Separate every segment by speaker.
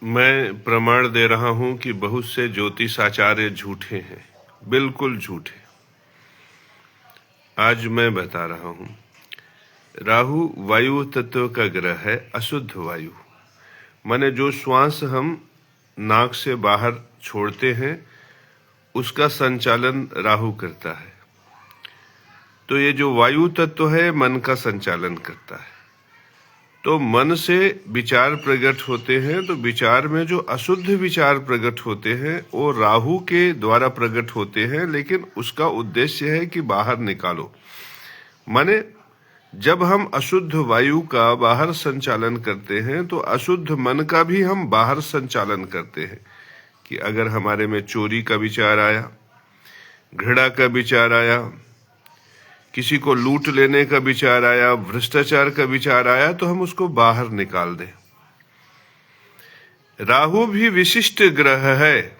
Speaker 1: मैं प्रमाण दे रहा हूं कि बहुत से ज्योतिषाचार्य झूठे हैं, बिल्कुल झूठे। आज मैं बता रहा हूं, राहु वायु तत्व का ग्रह है, अशुद्ध वायु। माने जो श्वास हम नाक से बाहर छोड़ते हैं उसका संचालन राहु करता है। तो ये जो वायु तत्व है मन का संचालन करता है। तो मन से विचार प्रकट होते हैं, तो विचार में जो अशुद्ध विचार प्रकट होते हैं वो राहु के द्वारा प्रकट होते हैं, लेकिन उसका उद्देश्य है कि बाहर निकालो। माने जब हम अशुद्ध वायु का बाहर संचालन करते हैं तो अशुद्ध मन का भी हम बाहर संचालन करते हैं। कि अगर हमारे में चोरी का विचार आया, घृणा का विचार आया, किसी को लूट लेने का विचार आया, भ्रष्टाचार का विचार आया, तो हम उसको बाहर निकाल दें। राहु भी विशिष्ट ग्रह है,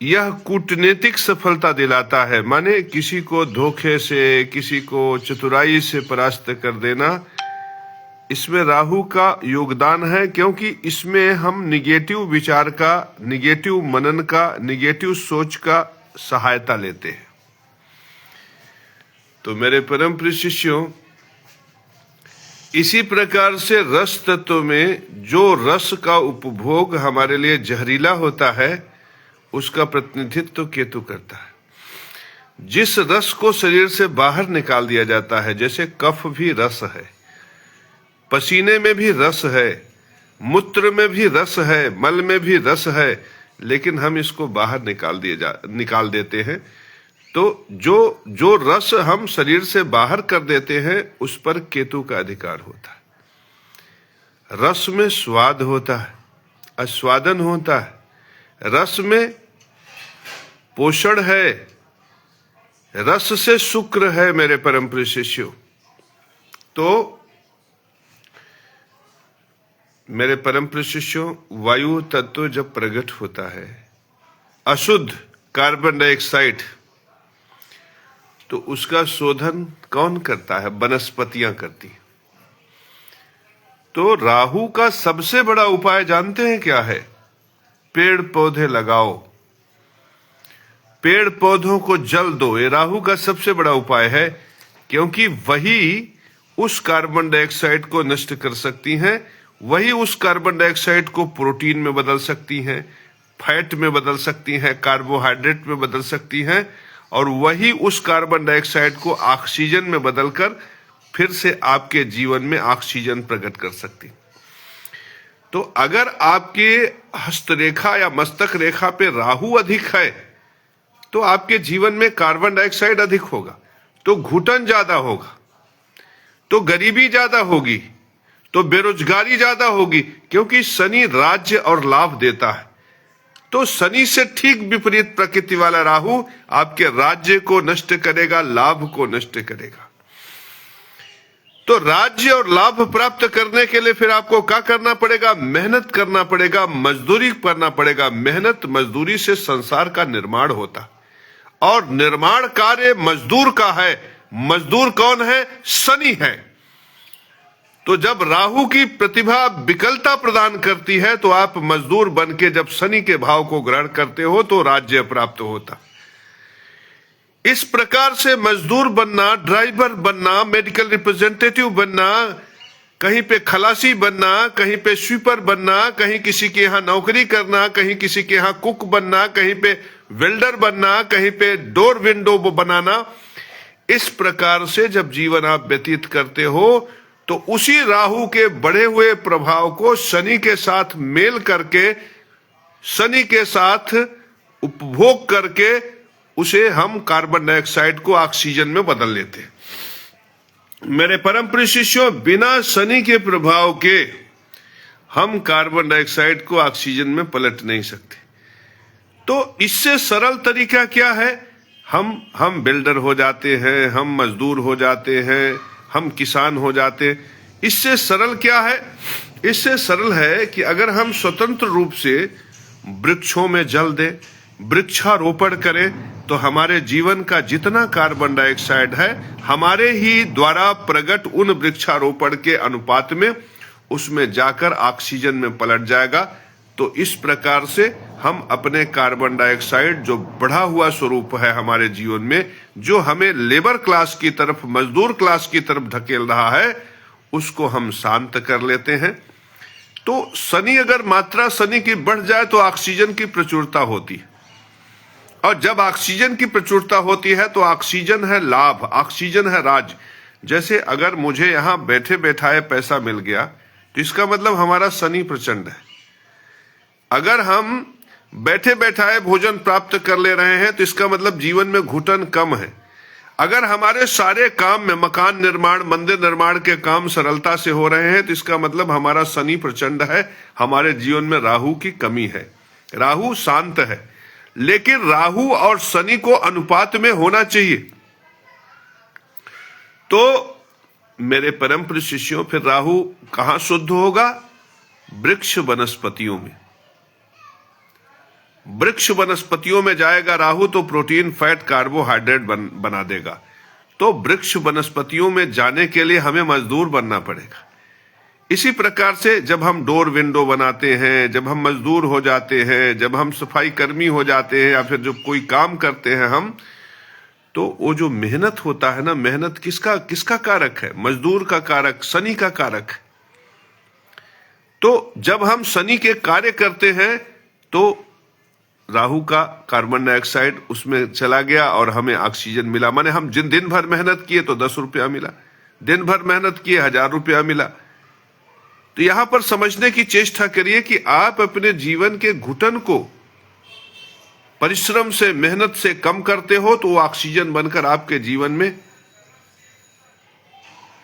Speaker 1: यह कूटनीतिक सफलता दिलाता है। माने किसी को धोखे से, किसी को चतुराई से परास्त कर देना, इसमें राहु का योगदान है। क्योंकि इसमें हम निगेटिव विचार का, निगेटिव मनन का, निगेटिव सोच का सहायता लेते हैं। तो मेरे परम प्रिय शिष्यों, इसी प्रकार से रस तत्व में जो रस का उपभोग हमारे लिए जहरीला होता है उसका प्रतिनिधित्व केतु करता है। जिस रस को शरीर से बाहर निकाल दिया जाता है, जैसे कफ भी रस है, पसीने में भी रस है, मूत्र में भी रस है, मल में भी रस है, लेकिन हम इसको बाहर निकाल देते हैं। तो जो रस हम शरीर से बाहर कर देते हैं उस पर केतु का अधिकार होता है। रस में स्वाद होता है, आस्वादन होता है, रस में पोषण है, रस से शुक्र है। मेरे परम प्रिय शिष्यों, तो मेरे परम प्रिय शिष्यों, वायु तत्व जब प्रकट होता है, अशुद्ध कार्बन डाइऑक्साइड, तो उसका शोधन कौन करता है? वनस्पतियां करती। तो राहु का सबसे बड़ा उपाय जानते हैं क्या है? पेड़ पौधे लगाओ, पेड़ पौधों को जल दो। ये राहु का सबसे बड़ा उपाय है, क्योंकि वही उस कार्बन डाइऑक्साइड को नष्ट कर सकती हैं, वही उस कार्बन डाइऑक्साइड को प्रोटीन में बदल सकती हैं, फैट में बदल सकती हैं, कार्बोहाइड्रेट में बदल सकती हैं, और वही उस कार्बन डाइऑक्साइड को ऑक्सीजन में बदलकर फिर से आपके जीवन में ऑक्सीजन प्रकट कर सकती। तो अगर आपके हस्तरेखा या मस्तक रेखा पे राहु अधिक है तो आपके जीवन में कार्बन डाइऑक्साइड अधिक होगा, तो घुटन ज्यादा होगा, तो गरीबी ज्यादा होगी, तो बेरोजगारी ज्यादा होगी। क्योंकि शनि राज्य और लाभ देता है। तो शनि से ठीक विपरीत प्रकृति वाला राहु आपके राज्य को नष्ट करेगा, लाभ को नष्ट करेगा। तो राज्य और लाभ प्राप्त करने के लिए फिर आपको क्या करना पड़ेगा? मेहनत करना पड़ेगा, मजदूरी करना पड़ेगा। मेहनत मजदूरी से संसार का निर्माण होता है, और निर्माण कार्य मजदूर का है। मजदूर कौन है? शनि है। तो जब राहु की प्रतिभा विकलता प्रदान करती है तो आप मजदूर बन के जब शनि के भाव को ग्रहण करते हो तो राज्य प्राप्त होता। इस प्रकार से मजदूर बनना, ड्राइवर बनना, मेडिकल रिप्रेजेंटेटिव बनना, कहीं पे खलासी बनना, कहीं पे स्वीपर बनना, कहीं किसी के यहाँ नौकरी करना, कहीं किसी के यहाँ कुक बनना, कहीं पे वेल्डर बनना, कहीं पे डोर विंडो बनाना, इस प्रकार से जब जीवन आप व्यतीत करते हो तो उसी राहु के बढ़े हुए प्रभाव को शनि के साथ मेल करके, शनि के साथ उपभोग करके उसे हम कार्बन डाइऑक्साइड को ऑक्सीजन में बदल लेते हैं। मेरे परम प्रिय शिष्यों, बिना शनि के प्रभाव के हम कार्बन डाइऑक्साइड को ऑक्सीजन में पलट नहीं सकते। तो इससे सरल तरीका क्या है? हम बिल्डर हो जाते हैं, हम मजदूर हो जाते हैं, हम किसान हो जाते। इससे सरल क्या है? इससे सरल है कि अगर हम स्वतंत्र रूप से वृक्षों में जल दें, वृक्षारोपण करें, तो हमारे जीवन का जितना कार्बन डाइऑक्साइड है हमारे ही द्वारा प्रकट उन वृक्षारोपण के अनुपात में उसमें जाकर ऑक्सीजन में पलट जाएगा। तो इस प्रकार से हम अपने कार्बन डाइऑक्साइड जो बढ़ा हुआ स्वरूप है हमारे जीवन में, जो हमें लेबर क्लास की तरफ, मजदूर क्लास की तरफ धकेल रहा है, उसको हम शांत कर लेते हैं। तो शनि, अगर मात्रा शनि की बढ़ जाए तो ऑक्सीजन की प्रचुरता होती है, और जब ऑक्सीजन की प्रचुरता होती है तो ऑक्सीजन है लाभ, ऑक्सीजन है राज। जैसे अगर मुझे यहां बैठे बैठाए पैसा मिल गया तो इसका मतलब हमारा शनि प्रचंड है। अगर हम बैठे बैठाए भोजन प्राप्त कर ले रहे हैं तो इसका मतलब जीवन में घुटन कम है। अगर हमारे सारे काम में, मकान निर्माण, मंदिर निर्माण के काम सरलता से हो रहे हैं तो इसका मतलब हमारा शनि प्रचंड है, हमारे जीवन में राहु की कमी है। राहु शांत है, लेकिन राहु और शनि को अनुपात में होना चाहिए। तो मेरे परम प्रिय शिष्यों, फिर राहु कहां शुद्ध होगा? वृक्ष वनस्पतियों में। वृक्ष वनस्पतियों में जाएगा राहु तो प्रोटीन, फैट, कार्बोहाइड्रेट बना देगा। तो वृक्ष वनस्पतियों में जाने के लिए हमें मजदूर बनना पड़ेगा। इसी प्रकार से जब हम डोर विंडो बनाते हैं, जब हम मजदूर हो जाते हैं, जब हम सफाई कर्मी हो जाते हैं, या फिर जब कोई काम करते हैं हम, तो वो जो मेहनत होता है ना, मेहनत किसका कारक है? मजदूर का कारक, शनि का कारक है। तो जब हम शनि के कार्य करते हैं तो राहु का कार्बन डाइऑक्साइड उसमें चला गया और हमें ऑक्सीजन मिला। माने हम दिन भर मेहनत किए तो 10 रुपया मिला, दिन भर मेहनत किए 1000 रुपया मिला। तो यहां पर समझने की चेष्टा करिए कि आप अपने जीवन के घुटन को परिश्रम से, मेहनत से कम करते हो तो वो ऑक्सीजन बनकर आपके जीवन में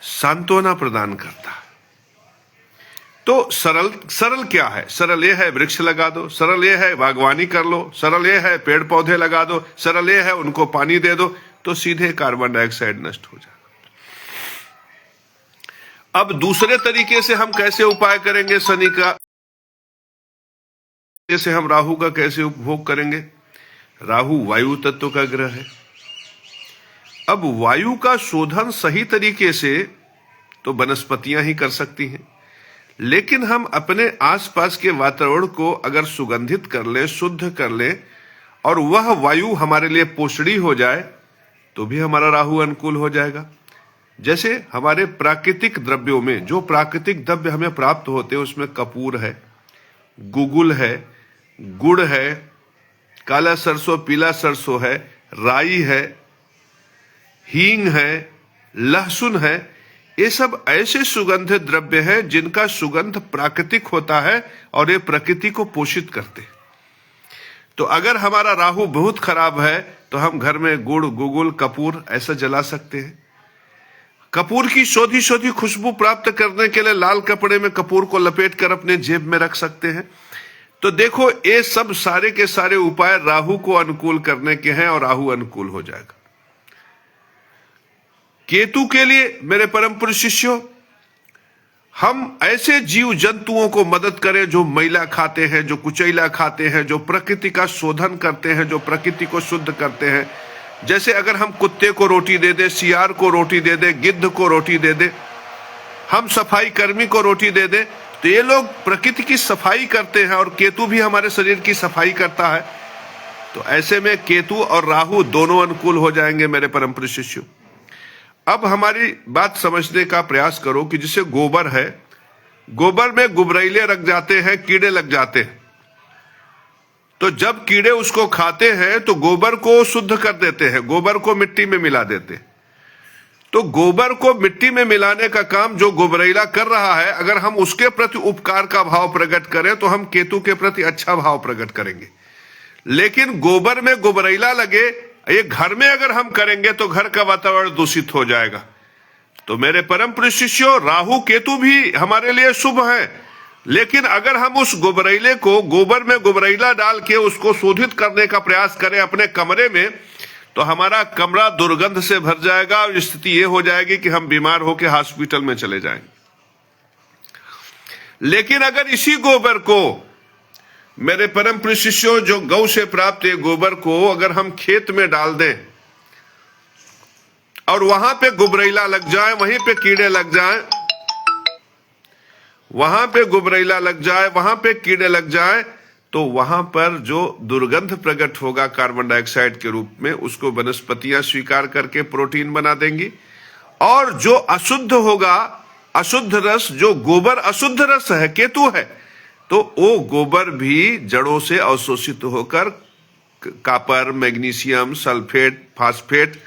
Speaker 1: सांत्वना प्रदान करता है। तो सरल क्या है? सरल ये है वृक्ष लगा दो, सरल ये है बागवानी कर लो, सरल ये है पेड़ पौधे लगा दो, सरल ये है उनको पानी दे दो, तो सीधे कार्बन डाइऑक्साइड नष्ट हो जाएगा। अब दूसरे तरीके से हम कैसे उपाय करेंगे शनि का, जैसे हम राहु का कैसे उपभोग करेंगे? राहु वायु तत्व का ग्रह है। अब वायु का शोधन सही तरीके से तो वनस्पतियां ही कर सकती हैं, लेकिन हम अपने आसपास के वातावरण को अगर सुगंधित कर ले, शुद्ध कर ले, और वह वायु हमारे लिए पोषणी हो जाए तो भी हमारा राहु अनुकूल हो जाएगा। जैसे हमारे प्राकृतिक द्रव्यों में जो प्राकृतिक द्रव्य हमें प्राप्त होते हैं उसमें कपूर है, गुगुल है, गुड़ है, काला सरसों, पीला सरसों है, राई है, हींग है, लहसुन है। ये सब ऐसे सुगंधित द्रव्य हैं जिनका सुगंध प्राकृतिक होता है और ये प्रकृति को पोषित करते हैं। तो अगर हमारा राहु बहुत खराब है तो हम घर में गुड़, गुगुल, कपूर ऐसा जला सकते हैं। कपूर की शोधी शोधी खुशबू प्राप्त करने के लिए लाल कपड़े में कपूर को लपेट कर अपने जेब में रख सकते हैं। तो देखो, ये सब सारे के सारे उपाय राहु को अनुकूल करने के हैं और राहु अनुकूल हो जाएगा। केतु के लिए मेरे परम पुरुष शिष्यों, हम ऐसे जीव जंतुओं को मदद करें जो मैला खाते हैं, जो कुचैला खाते हैं, जो प्रकृति का शोधन करते हैं, जो प्रकृति को शुद्ध करते हैं। जैसे अगर हम कुत्ते को रोटी दे दे, सियार को रोटी दे दे, गिद्ध को रोटी दे दे, हम सफाई कर्मी को रोटी दे दे, तो ये लोग प्रकृति की सफाई करते हैं और केतु भी हमारे शरीर की सफाई करता है। तो ऐसे में केतु और राहु दोनों अनुकूल हो जाएंगे मेरे परम प्रिय शिष्यों। अब हमारी बात समझने का प्रयास करो कि जैसे गोबर है, गोबर में गुबरैले रख जाते हैं, कीड़े लग जाते हैं। तो जब कीड़े उसको खाते हैं तो गोबर को शुद्ध कर देते हैं, गोबर को मिट्टी में मिला देते हैं। तो गोबर को मिट्टी में मिलाने का काम जो गुबरैला कर रहा है, अगर हम उसके प्रति उपकार का भाव प्रकट करें तो हम केतु के प्रति अच्छा भाव प्रकट करेंगे। लेकिन गोबर में गुबरैला लगे, ये घर में अगर हम करेंगे तो घर का वातावरण दूषित हो जाएगा। तो मेरे परम प्रिय शिष्यों, राहु केतु भी हमारे लिए शुभ है, लेकिन अगर हम उस गुबरैले को गोबर में गुबरैला डाल के उसको शोधित करने का प्रयास करें अपने कमरे में, तो हमारा कमरा दुर्गंध से भर जाएगा और स्थिति ये हो जाएगी कि हम बीमार होकर हॉस्पिटल में चले जाएंगे। लेकिन अगर इसी गोबर को मेरे परम प्रिय शिष्यों, जो गौ से प्राप्त है गोबर को अगर हम खेत में डाल दें और वहां पे गुबरैला लग जाए, वहीं पे कीड़े लग जाएं, वहां पे गुबरैला लग जाए, वहां पे कीड़े लग जाए, तो वहां पर जो दुर्गंध प्रकट होगा कार्बन डाइऑक्साइड के रूप में, उसको वनस्पतियां स्वीकार करके प्रोटीन बना देंगी। और जो अशुद्ध होगा, अशुद्ध रस, जो गोबर अशुद्ध रस है, केतु है, तो वो गोबर भी जड़ों से अवशोषित होकर कॉपर, मैग्नीशियम, सल्फेट, फास्फेट,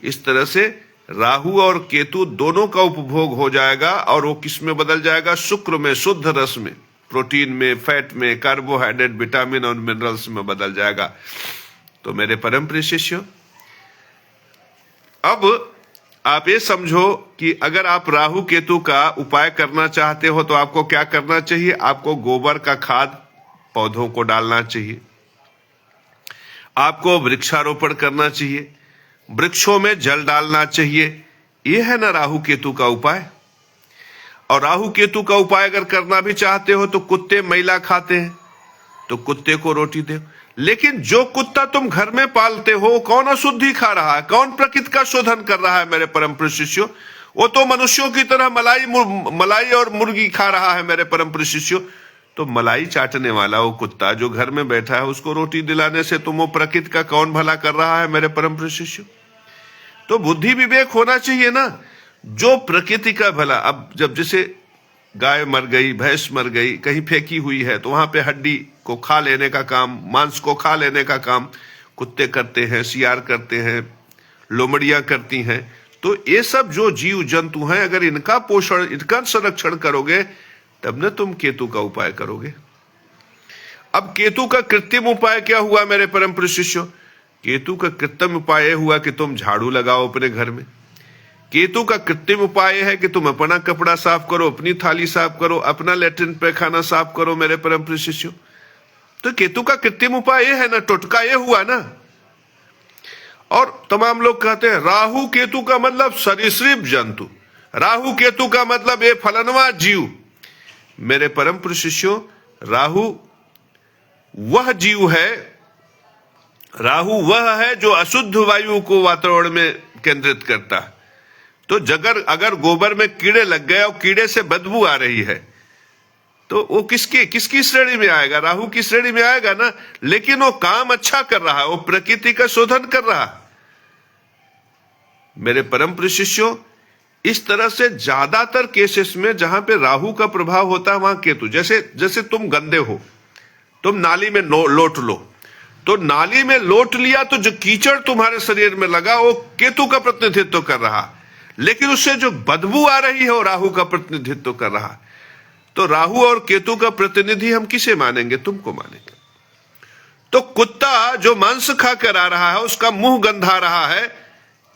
Speaker 1: इस तरह से राहु और केतु दोनों का उपभोग हो जाएगा। और वो किस में बदल जाएगा? शुक्र में, शुद्ध रस में, प्रोटीन में, फैट में, कार्बोहाइड्रेट, विटामिन और मिनरल्स में बदल जाएगा। तो मेरे परम प्रिय शिष्यों, अब आप ये समझो कि अगर आप राहु केतु का उपाय करना चाहते हो तो आपको क्या करना चाहिए? आपको गोबर का खाद पौधों को डालना चाहिए, आपको वृक्षारोपण करना चाहिए, वृक्षों में जल डालना चाहिए। यह है ना राहु केतु का उपाय। और राहु केतु का उपाय अगर करना भी चाहते हो तो कुत्ते मैला खाते हैं, तो कुत्ते को रोटी दो। लेकिन जो कुत्ता तुम घर में पालते हो, कौन अशुद्धि खा रहा है? कौन प्रकृति का शोधन कर रहा है मेरे परम प्रिय शिष्यों? वो तो मनुष्यों की तरह मलाई और मुर्गी खा रहा है मेरे परम प्रिय शिष्यों। तो मलाई चाटने वाला वो कुत्ता जो घर में बैठा है, उसको रोटी दिलाने से तुम वो प्रकृति का कौन भला कर रहा है मेरे परम प्रिय शिष्यों? तो बुद्धि विवेक होना चाहिए ना, जो प्रकृति का भला। अब जब जैसे गाय मर गई, भैंस मर गई, कहीं फेंकी हुई है, तो वहां पे हड्डी को खा लेने का काम, मांस को खा लेने का काम कुत्ते करते हैं, सियार करते हैं, लोमड़ियां करती हैं। तो ये सब जो जीव जंतु हैं, अगर इनका पोषण, इनका संरक्षण करोगे, तब न तुम केतु का उपाय करोगे। अब केतु का कृत्रिम उपाय क्या हुआ मेरे परम प्रिय शिष्यों? केतु का कृत्रिम उपाय हुआ कि तुम झाड़ू लगाओ अपने घर में। केतु का कृत्रिम उपाय है कि तुम अपना कपड़ा साफ करो, अपनी थाली साफ करो, अपना लेट्रिन पैखाना साफ करो मेरे परम प्रिय शिष्यों। तो केतु का कृत्रिम उपाय है ना, टोटका ये हुआ ना। और तमाम लोग कहते हैं राहु केतु का मतलब सरीसृप जंतु, राहु केतु का मतलब ये फलनवा जीव। मेरे परम प्रिय शिष्यों, राहु वह जीव है, राहु वह है जो अशुद्ध वायु को वातावरण में केंद्रित करता है। तो अगर गोबर में कीड़े लग गए और कीड़े से बदबू आ रही है, तो वो किसकी श्रेणी में आएगा? राहु की श्रेणी में आएगा ना। लेकिन वो काम अच्छा कर रहा है, वो प्रकृति का शोधन कर रहा है मेरे परम प्रिय शिष्यों। इस तरह से ज्यादातर केसेस में जहां पे राहु का प्रभाव होता है, वहां केतु। जैसे तुम गंदे हो, तुम नाली में लोट लो, तो नाली में लोट लिया तो जो कीचड़ तुम्हारे शरीर में लगा वो केतु का प्रतिनिधित्व कर रहा, लेकिन उससे जो बदबू आ रही है वो राहु का प्रतिनिधित्व कर रहा। तो राहु और केतु का प्रतिनिधि हम किसे मानेंगे? तुमको मानेंगे। तो कुत्ता जो मांस खा कर आ रहा है, उसका मुंह गंधा रहा है,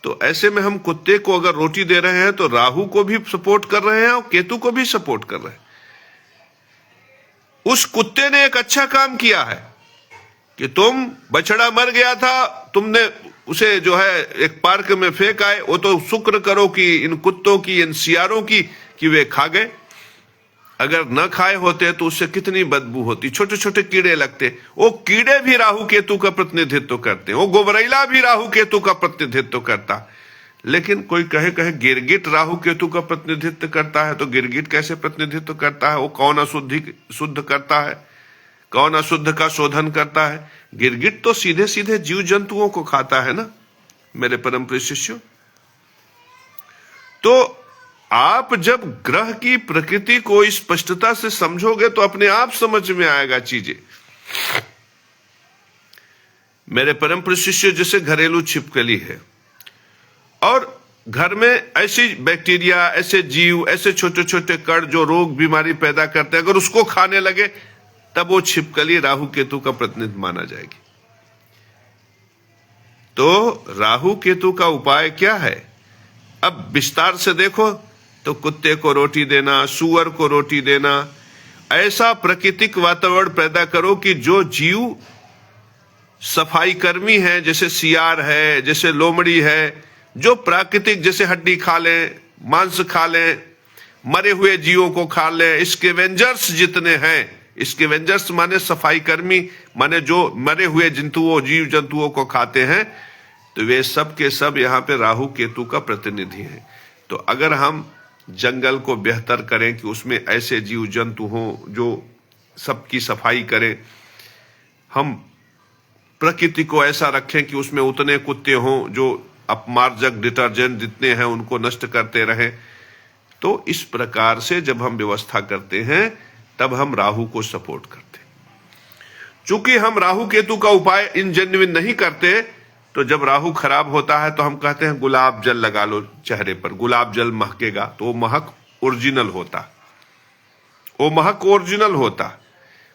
Speaker 1: तो ऐसे में हम कुत्ते को अगर रोटी दे रहे हैं तो राहु को भी सपोर्ट कर रहे हैं और केतु को भी सपोर्ट कर रहे हैं। उस कुत्ते ने एक अच्छा काम किया है कि तुम, बछड़ा मर गया था, तुमने उसे जो है एक पार्क में फेंक आए, वो तो शुक्र करो कि इन कुत्तों की, इन सियारों की, कि वे खा गए। अगर न खाए होते तो उससे कितनी बदबू होती, छोटे छोटे कीड़े लगते। वो कीड़े भी राहु केतु का प्रतिनिधित्व करते हैं, वो गोबरैला भी राहु केतु का प्रतिनिधित्व करता। लेकिन कोई कहे गिरगिट राहु केतु का प्रतिनिधित्व करता है, तो गिरगिट कैसे प्रतिनिधित्व करता है? वो कौन शुद्ध करता है, कौन अशुद्ध का शोधन करता है? गिरगिट तो सीधे सीधे जीव जंतुओं को खाता है ना मेरे परम प्रिय शिष्यों। तो आप जब ग्रह की प्रकृति को स्पष्टता से समझोगे तो अपने आप समझ में आएगा चीजें मेरे परम प्रिय शिष्यों। जैसे घरेलू छिपकली है, और घर में ऐसी बैक्टीरिया, ऐसे जीव, ऐसे छोटे छोटे कण जो रोग बीमारी पैदा करते हैं, अगर उसको खाने लगे, तब वो छिपकली राहु केतु का प्रतिनिधि माना जाएगी। तो राहु केतु का उपाय क्या है? अब विस्तार से देखो तो कुत्ते को रोटी देना, सूअर को रोटी देना, ऐसा प्राकृतिक वातावरण पैदा करो कि जो जीव सफाई कर्मी है, जैसे सियार है, जैसे लोमड़ी है, जो प्राकृतिक, जैसे हड्डी खा लें, मांस खा लें, मरे हुए जीवों को खा लें, स्कैवेंजर्स जितने हैं, स्कैवेंजर्स माने सफाई कर्मी, माने जो मरे हुए जंतुओं, जीव जंतुओं को खाते हैं, तो वे सब के सब यहाँ पे राहु केतु का प्रतिनिधि हैं। तो अगर हम जंगल को बेहतर करें कि उसमें ऐसे जीव जंतु हों जो सबकी सफाई करें, हम प्रकृति को ऐसा रखें कि उसमें उतने कुत्ते हों जो अपमार्जक डिटर्जेंट जितने हैं उनको नष्ट करते रहें। तो इस प्रकार से जब हम व्यवस्था करते हैं तब हम राहु को सपोर्ट करते हैं। चूंकि हम राहु केतु का उपाय इन जेन्युइन नहीं करते, तो जब राहु खराब होता है तो हम कहते हैं गुलाब जल लगा लो चेहरे पर, गुलाब जल महकेगा, तो वो महक ओरिजिनल होता, वो महक ओरिजिनल होता।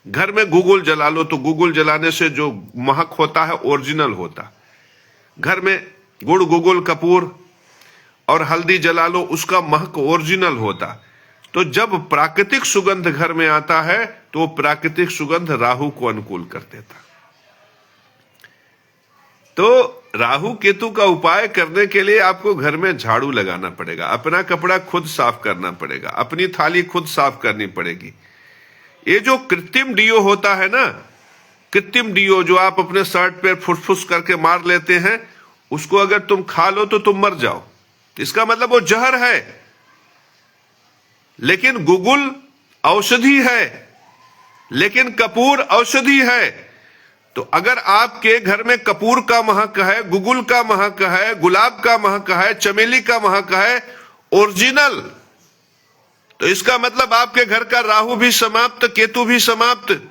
Speaker 1: घर में गूगल जला लो तो गूगल जलाने से जो महक होता है ओरिजिनल होता। घर में गुड़ गूगल कपूर और हल्दी जला लो, उसका महक ओरिजिनल होता। तो जब प्राकृतिक सुगंध घर में आता है तो प्राकृतिक सुगंध राहु को अनुकूल कर देता। तो राहु केतु का उपाय करने के लिए आपको घर में झाड़ू लगाना पड़ेगा, अपना कपड़ा खुद साफ करना पड़ेगा, अपनी थाली खुद साफ करनी पड़ेगी। ये जो कृत्रिम डीओ होता है ना, कृत्रिम डीओ जो आप अपने शर्ट पे फुसफुस करके मार लेते हैं, उसको अगर तुम खा लो तो तुम मर जाओ, इसका मतलब वो जहर है। लेकिन गुगुल औषधि है, लेकिन कपूर औषधि है। तो अगर आपके घर में कपूर का महक है, गुगुल का महक है, गुलाब का महक है, चमेली का महक है ओरिजिनल, तो इसका मतलब आपके घर का राहु भी समाप्त, केतु भी समाप्त,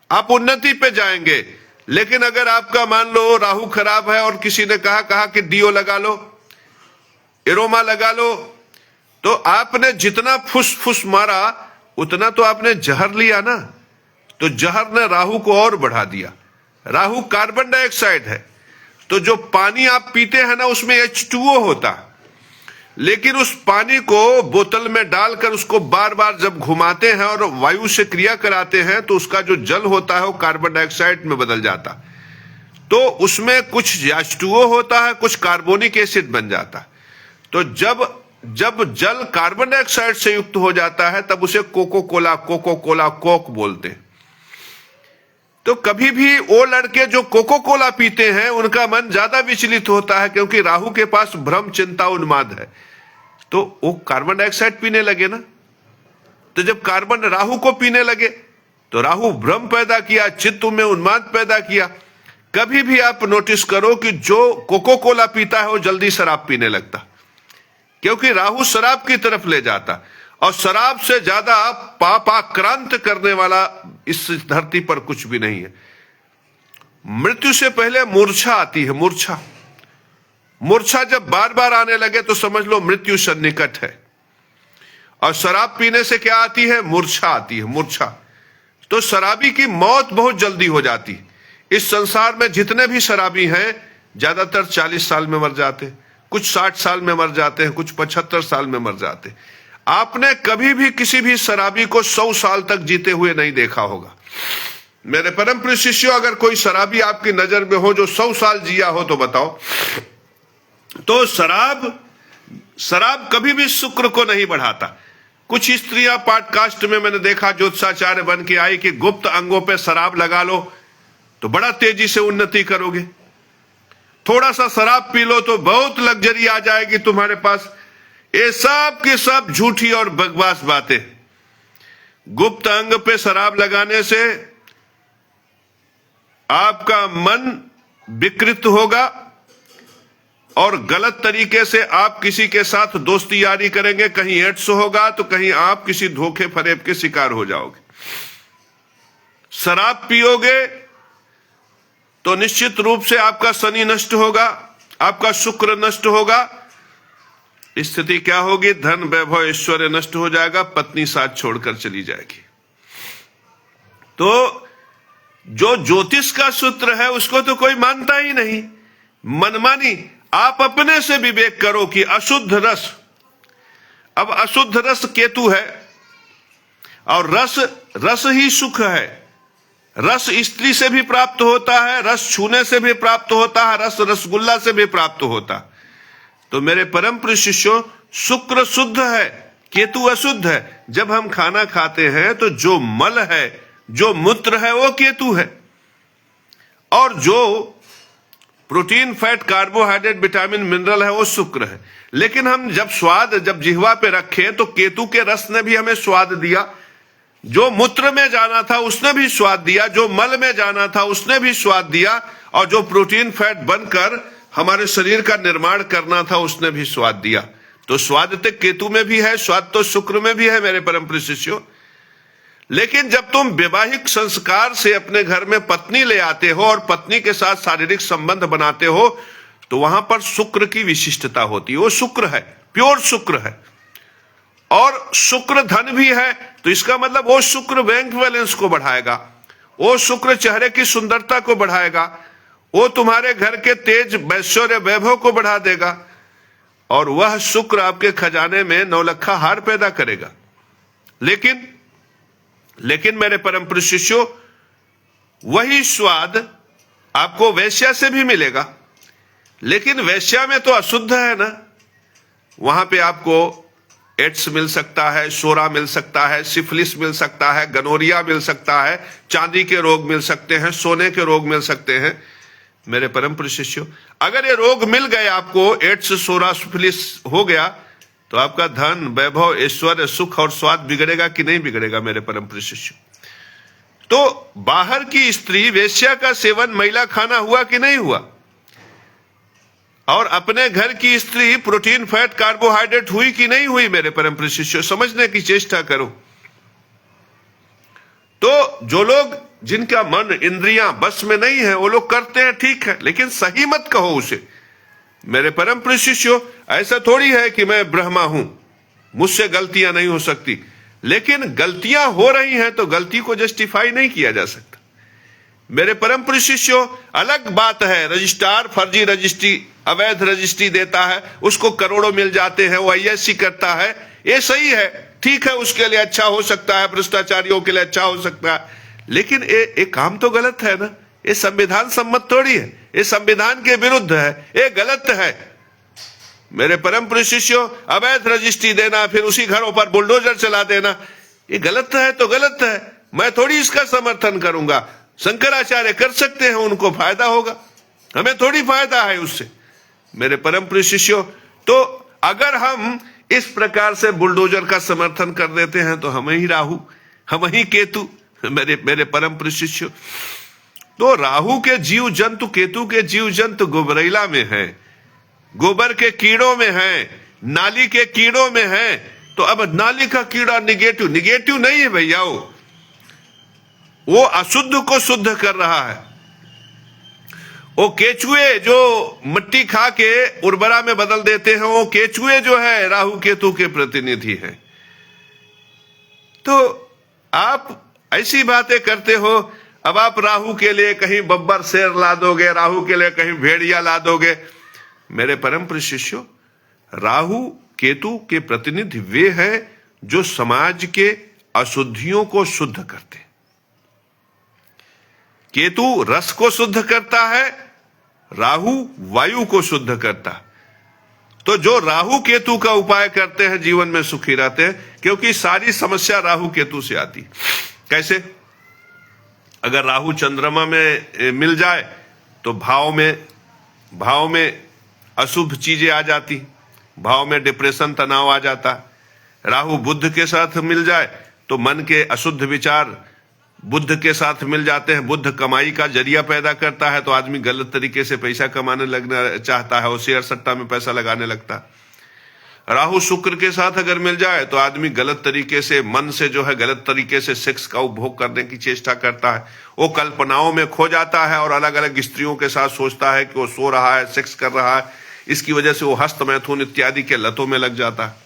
Speaker 1: आप उन्नति पे जाएंगे। लेकिन अगर आपका मान लो राहु खराब है और किसी ने कहा कि डीओ लगा लो, एरोमा लगा लो, तो आपने जितना फुस फुस मारा उतना तो आपने जहर लिया ना, तो जहर ने राहु को और बढ़ा दिया। राहु कार्बन डाइऑक्साइड है, तो जो पानी आप पीते हैं ना उसमें H2O होता, लेकिन उस पानी को बोतल में डालकर उसको बार बार जब घुमाते हैं और वायु से क्रिया कराते हैं तो उसका जो जल होता है वो कार्बन डाइऑक्साइड में बदल जाता। तो उसमें कुछ H2O होता है, कुछ कार्बोनिक एसिड बन जाता। तो जब जल कार्बन डाइऑक्साइड से युक्त हो जाता है तब उसे कोको कोला कोक बोलते हैं। तो कभी भी वो लड़के जो कोको कोला पीते हैं उनका मन ज्यादा विचलित होता है, क्योंकि राहु के पास भ्रम चिंता उन्माद है, तो वो कार्बन डाइऑक्साइड पीने लगे ना। तो जब कार्बन राहु को पीने लगे तो राहु भ्रम पैदा किया, चित्त में उन्माद पैदा किया। कभी भी आप नोटिस करो कि जो कोको कोला पीता है वो जल्दी शराब पीने लगता, क्योंकि राहु शराब की तरफ ले जाता। और शराब से ज्यादा पापाक्रांत करने वाला इस धरती पर कुछ भी नहीं है। मृत्यु से पहले मूर्छा आती है, मूर्छा जब बार बार आने लगे तो समझ लो मृत्यु सन्निकट है। और शराब पीने से क्या आती है? मूर्छा आती है, मूर्छा। तो शराबी की मौत बहुत जल्दी हो जाती। इस संसार में जितने भी शराबी हैं ज्यादातर 40 साल में मर जाते हैं, कुछ 60 साल में मर जाते हैं, कुछ 75 साल में मर जाते हैं। आपने कभी भी किसी भी शराबी को 100 साल तक जीते हुए नहीं देखा होगा। मेरे परम प्रिय शिष्यों, अगर कोई शराबी आपकी नजर में हो जो 100 साल जिया हो तो बताओ। तो शराब कभी भी शुक्र को नहीं बढ़ाता। कुछ स्त्रियां पॉडकास्ट में मैंने देखा ज्योतिषाचार्य बन के आई कि गुप्त अंगों पे शराब लगा लो तो बड़ा तेजी से उन्नति करोगे, थोड़ा सा शराब पी लो तो बहुत लग्जरी आ जाएगी तुम्हारे पास। ये सब की सब झूठी और बकवास बातें। गुप्त अंग पे शराब लगाने से आपका मन विकृत होगा और गलत तरीके से आप किसी के साथ दोस्ती यारी करेंगे, कहीं एड्स होगा तो कहीं आप किसी धोखे फरेब के शिकार हो जाओगे। शराब पियोगे तो निश्चित रूप से आपका शनि नष्ट होगा, आपका शुक्र नष्ट होगा। स्थिति क्या होगी? धन वैभव ऐश्वर्य नष्ट हो जाएगा, पत्नी साथ छोड़कर चली जाएगी। तो जो ज्योतिष का सूत्र है उसको तो कोई मानता ही नहीं, मनमानी। आप अपने से विवेक करो कि अशुद्ध रस, अब अशुद्ध रस केतु है और रस ही सुख है। रस स्त्री से भी प्राप्त होता है, रस छूने से भी प्राप्त होता है, रस रसगुल्ला से भी प्राप्त होता। तो मेरे परम प्रिय शिष्यों, शुक्र शुद्ध है, केतु अशुद्ध है। जब हम खाना खाते हैं तो जो मल है, जो मूत्र है वो केतु है, और जो protein, fat, carbohydrate, vitamin, mineral है वो शुक्र है। लेकिन हम जब जिह्वा पे रखे तो केतु के रस ने भी हमें स्वाद दिया, जो मूत्र में जाना था उसने भी स्वाद दिया, जो मल में जाना था उसने भी स्वाद दिया, और जो प्रोटीन फैट बनकर हमारे शरीर का निर्माण करना था उसने भी स्वाद दिया। तो स्वाद तो केतु में भी है, स्वाद तो शुक्र में भी है मेरे परम प्रिय शिष्यों। लेकिन जब तुम वैवाहिक संस्कार से अपने घर में पत्नी ले आते हो और पत्नी के साथ शारीरिक संबंध बनाते हो, तो वहां पर शुक्र की विशिष्टता होती है। वो शुक्र है, प्योर शुक्र है, और शुक्र धन भी है। तो इसका मतलब वो शुक्र बैंक बैलेंस को बढ़ाएगा, वो शुक्र चेहरे की सुंदरता को बढ़ाएगा, वो तुम्हारे घर के तेज, ऐश्वर्य, वैभव को बढ़ा देगा, और वह शुक्र आपके खजाने में नौलखा हार पैदा करेगा। लेकिन मेरे परम प्रिय शिष्यों, वही स्वाद आपको वेश्या से भी मिलेगा, लेकिन वेश्या में तो अशुद्ध है ना। वहां पे आपको एड्स मिल सकता है, शोरा मिल सकता है, सिफिलिस मिल सकता है, गनोरिया मिल सकता है, चांदी के रोग मिल सकते हैं, सोने के रोग मिल सकते हैं। मेरे परम प्रिय शिष्यों, अगर ये रोग मिल गए आपको, एड्स, शोरा, सिफिलिस हो गया, तो आपका धन, वैभव, ऐश्वर्य, सुख और स्वाद बिगड़ेगा कि नहीं बिगड़ेगा मेरे परम प्रिय शिष्यों? तो बाहर की स्त्री वेश्या का सेवन, मैला खाना हुआ कि नहीं हुआ, और अपने घर की स्त्री प्रोटीन, फैट, कार्बोहाइड्रेट हुई कि नहीं हुई मेरे परम प्रिय शिष्यों? समझने की चेष्टा करो। तो जो लोग, जिनका मन, इंद्रियां बस में नहीं है, वो लोग करते हैं, ठीक है, लेकिन सही मत कहो उसे मेरे परम प्रिय शिष्यों। ऐसा थोड़ी है कि मैं ब्रह्मा हूं, मुझसे गलतियां नहीं हो सकती, लेकिन गलतियां हो रही हैं तो गलती को जस्टिफाई नहीं किया जा सकता मेरे परम प्रिय शिष्यों। अलग बात है, रजिस्ट्रार फर्जी रजिस्ट्री, अवैध रजिस्ट्री देता है, उसको करोड़ों मिल जाते हैं, वो ISC करता है, ये सही है, ठीक है, उसके लिए अच्छा हो सकता है, भ्रष्टाचारियों के लिए अच्छा हो सकता है, लेकिन ये काम तो गलत है ना। ये संविधान सम्मत थोड़ी है, ये संविधान के विरुद्ध है, ये गलत है मेरे परम प्रिय शिष्यों। अवैध रजिस्ट्री देना, फिर उसी घरों पर बुलडोजर चला देना, ये गलत है तो गलत है, मैं थोड़ी इसका समर्थन करूंगा। शंकराचार्य कर सकते हैं, उनको फायदा होगा, हमें थोड़ी फायदा है उससे मेरे परम प्रिय शिष्यों। तो अगर हम इस प्रकार से बुलडोजर का समर्थन कर देते हैं तो हम ही राहु, हम ही केतु मेरे परम प्रिय शिष्यों। तो राहु के जीव जंतु, केतु के जीव जंतु गोबरैला में है, गोबर के कीड़ों में है, नाली के कीड़ों में है। तो अब नाली का कीड़ा निगेटिव नहीं है भैया, वो अशुद्ध को शुद्ध कर रहा है। वो केचुए जो मिट्टी खा के उर्वरा में बदल देते हैं, वो केचुए जो है राहु केतु के प्रतिनिधि हैं। तो आप ऐसी बातें करते हो, अब आप राहु के लिए कहीं बब्बर शेर ला दोगे, राहु के लिए कहीं भेड़िया ला दोगे। मेरे परम प्रिय शिष्यों, राहु केतु के प्रतिनिधि वे हैं जो समाज के अशुद्धियों को शुद्ध करते हैं। केतु रस को शुद्ध करता है, राहु वायु को शुद्ध करता है। तो जो राहु केतु का उपाय करते हैं जीवन में सुखी रहते हैं, क्योंकि सारी समस्या राहु केतु से आती। कैसे? अगर राहु चंद्रमा में मिल जाए तो भाव में अशुभ चीजें आ जाती, भाव में डिप्रेशन, तनाव आ जाता। राहु बुध के साथ मिल जाए तो मन के अशुद्ध विचार बुध के साथ मिल जाते हैं, बुध कमाई का जरिया पैदा करता है, तो आदमी गलत तरीके से पैसा कमाने लगना चाहता है, वो शेयर सट्टा में पैसा लगाने लगता है। राहु शुक्र के साथ अगर मिल जाए तो आदमी गलत तरीके से, मन से जो है गलत तरीके से सेक्स का उपभोग करने की चेष्टा करता है, वो कल्पनाओं में खो जाता है और अलग अलग स्त्रियों के साथ सोचता है कि वो सो रहा है, सेक्स कर रहा है, इसकी वजह से वो हस्त, मैथुन इत्यादि के लतों में लग जाता है।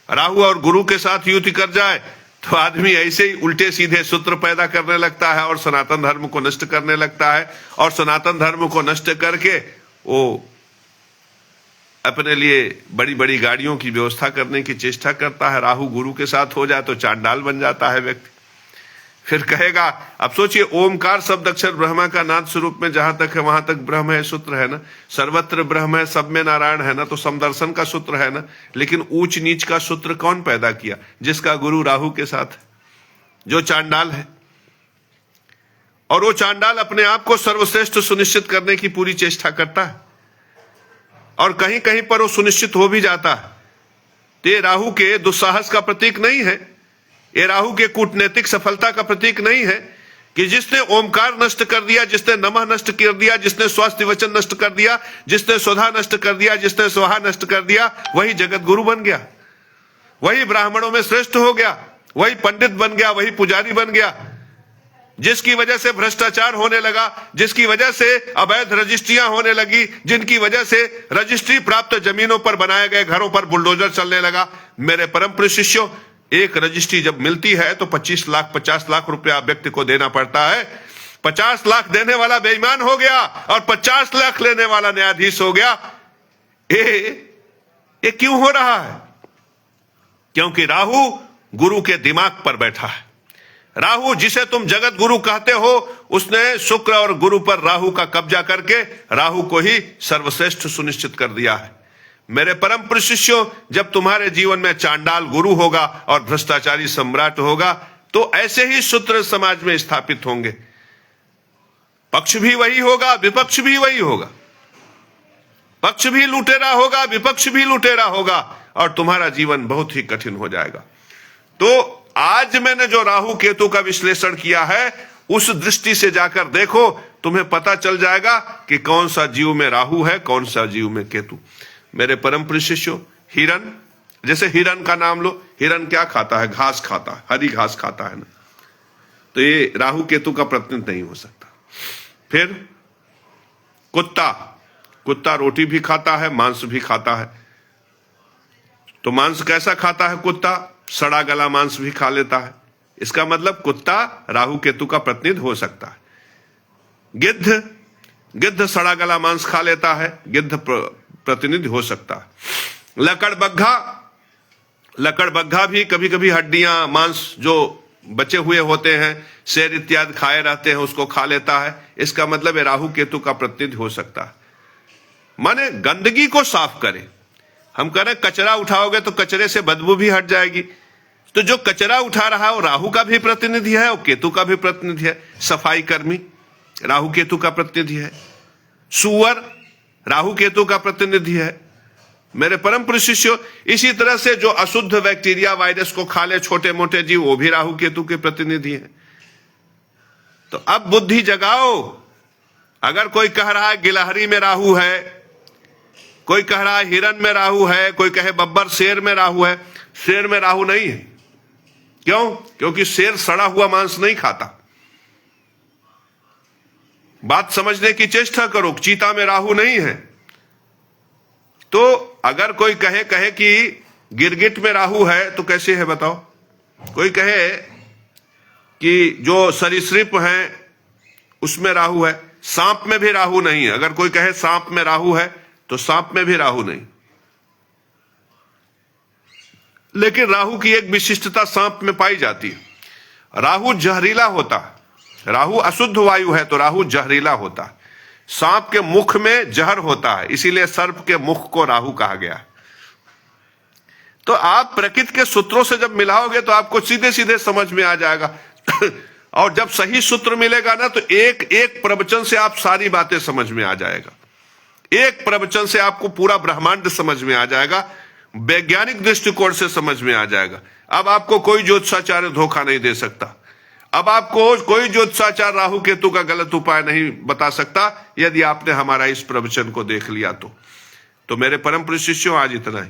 Speaker 1: राहु और गुरु के साथ युति कर जाए तो आदमी ऐसे ही उल्टे सीधे सूत्र पैदा करने लगता है और सनातन धर्म को नष्ट करने लगता है, और सनातन धर्म को नष्ट करके वो अपने लिए बड़ी बड़ी गाड़ियों की व्यवस्था करने की चेष्टा करता है। राहु गुरु के साथ हो जाए तो चांडाल बन जाता है व्यक्ति। फिर कहेगा, अब सोचिए, ओमकार शब्द अक्षर ब्रह्मा का नाद स्वरूप में जहां तक है वहां तक ब्रह्म है, सूत्र है ना, सर्वत्र ब्रह्म है, सब में नारायण है ना, तो समदर्शन का सूत्र है ना। लेकिन ऊंच नीच का सूत्र कौन पैदा किया? जिसका गुरु राहु के साथ है, जो चांडाल है। और वो चांडाल अपने आप को सर्वश्रेष्ठ सुनिश्चित करने की पूरी चेष्टा करता है और कहीं कहीं पर वो सुनिश्चित हो भी जाता है। तो ये राहु के दुस्साहस का प्रतीक नहीं है, ये राहु के कूटनीतिक सफलता का प्रतीक नहीं है कि जिसने ओमकार नष्ट कर दिया, जिसने नमः नष्ट कर दिया, जिसने स्वास्थ्य वचन नष्ट कर दिया, जिसने स्वधा नष्ट कर दिया, जिसने स्वाहा नष्ट कर दिया, वही जगत गुरु बन गया, वही ब्राह्मणों में श्रेष्ठ हो गया, वही पंडित बन गया, वही पुजारी बन गया। जिसकी वजह से भ्रष्टाचार होने लगा, जिसकी वजह से अवैध रजिस्ट्रियां होने लगी, जिनकी वजह से रजिस्ट्री प्राप्त जमीनों पर बनाए गए घरों पर बुलडोजर चलने लगा। मेरे परम प्रिय शिष्यों, एक रजिस्ट्री जब मिलती है तो 25 लाख 50 लाख रुपया व्यक्ति को देना पड़ता है। 50 लाख देने वाला बेईमान हो गया और 50 लाख लेने वाला न्यायाधीश हो गया। ये क्यों हो रहा है? क्योंकि राहु गुरु के दिमाग पर बैठा है। राहु जिसे तुम जगत गुरु कहते हो, उसने शुक्र और गुरु पर राहु का कब्जा करके राहु को ही सर्वश्रेष्ठ सुनिश्चित कर दिया है। मेरे परम प्रिय शिष्यों, जब तुम्हारे जीवन में चांडाल गुरु होगा और भ्रष्टाचारी सम्राट होगा तो ऐसे ही शूद्र समाज में स्थापित होंगे। पक्ष भी वही होगा, विपक्ष भी वही होगा, पक्ष भी लुटेरा होगा, विपक्ष भी लुटेरा होगा और तुम्हारा जीवन बहुत ही कठिन हो जाएगा। तो आज मैंने जो राहु केतु का विश्लेषण किया है, उस दृष्टि से जाकर देखो, तुम्हें पता चल जाएगा कि कौन सा जीव में राहु है, कौन सा जीव में केतु। मेरे परम प्रिय शिष्यों, हिरण, जैसे हिरण का नाम लो, हिरण क्या खाता है? घास खाता है, हरी घास खाता है ना। तो ये राहु केतु का प्रतिनिध नहीं हो सकता। फिर कुत्ता, कुत्ता रोटी भी खाता है, मांस भी खाता है। तो मांस कैसा खाता है कुत्ता? सड़ा गला मांस भी खा लेता है। इसका मतलब कुत्ता राहु केतु का प्रतिनिध हो सकता है। गिद्ध, गिद्ध सड़ा गला मांस खा लेता है, गिद्ध प्रतिनिधि हो सकता है। लकड़बग्घा, लकड़बग्घा भी कभी कभी हड्डियां, मांस जो बचे हुए होते हैं, शेर इत्यादि खाए रहते हैं, उसको खा लेता है। इसका मतलब है राहु केतु का प्रतिनिधि हो सकता है। माने गंदगी को साफ करें। हम कह रहे कचरा उठाओगे तो कचरे से बदबू भी हट जाएगी। तो जो कचरा उठा रहा है वो राहु का भी प्रतिनिधि है और केतु का भी प्रतिनिधि है। सफाई कर्मी राहु केतु का प्रतिनिधि है। सुअर राहु केतु का प्रतिनिधि है। मेरे परम प्रिय शिष्यों, इसी तरह से जो अशुद्ध बैक्टीरिया वायरस को खा ले छोटे मोटे जीव, वो भी राहु केतु के प्रतिनिधि हैं। तो अब बुद्धि जगाओ। अगर कोई कह रहा है गिलहरी में राहु है, कोई कह रहा है हिरन में राहु है, कोई कहे बब्बर शेर में राहु है, शेर में राहु नहीं है। क्यों? क्योंकि शेर सड़ा हुआ मांस नहीं खाता। बात समझने की चेष्टा करो। चीता में राहु नहीं है। तो अगर कोई कहे कि गिरगिट में राहु है तो कैसे है बताओ? कोई कहे कि जो सरीसृप हैं उसमें राहु है, सांप में भी राहु नहीं है। अगर कोई कहे सांप में राहु है तो सांप में भी राहु नहीं। लेकिन राहु की एक विशिष्टता सांप में पाई जाती है। राहु जहरीला होता है। राहु अशुद्ध वायु है तो राहु जहरीला होता है। सांप के मुख में जहर होता है, इसीलिए सर्प के मुख को राहु कहा गया। तो आप प्रकृति के सूत्रों से जब मिलाओगे तो आपको सीधे सीधे समझ में आ जाएगा। और जब सही सूत्र मिलेगा ना, तो एक एक प्रवचन से आप सारी बातें समझ में आ जाएगा। एक प्रवचन से आपको पूरा ब्रह्मांड समझ में आ जाएगा, वैज्ञानिक दृष्टिकोण से समझ में आ जाएगा। अब आपको कोई ज्योतिषाचार्य धोखा नहीं दे सकता। अब आपको कोई ज्योतिषाचार्य राहु केतु का गलत उपाय नहीं बता सकता, यदि आपने हमारा इस प्रवचन को देख लिया तो। मेरे परम प्रिय शिष्यों, आज इतना ही।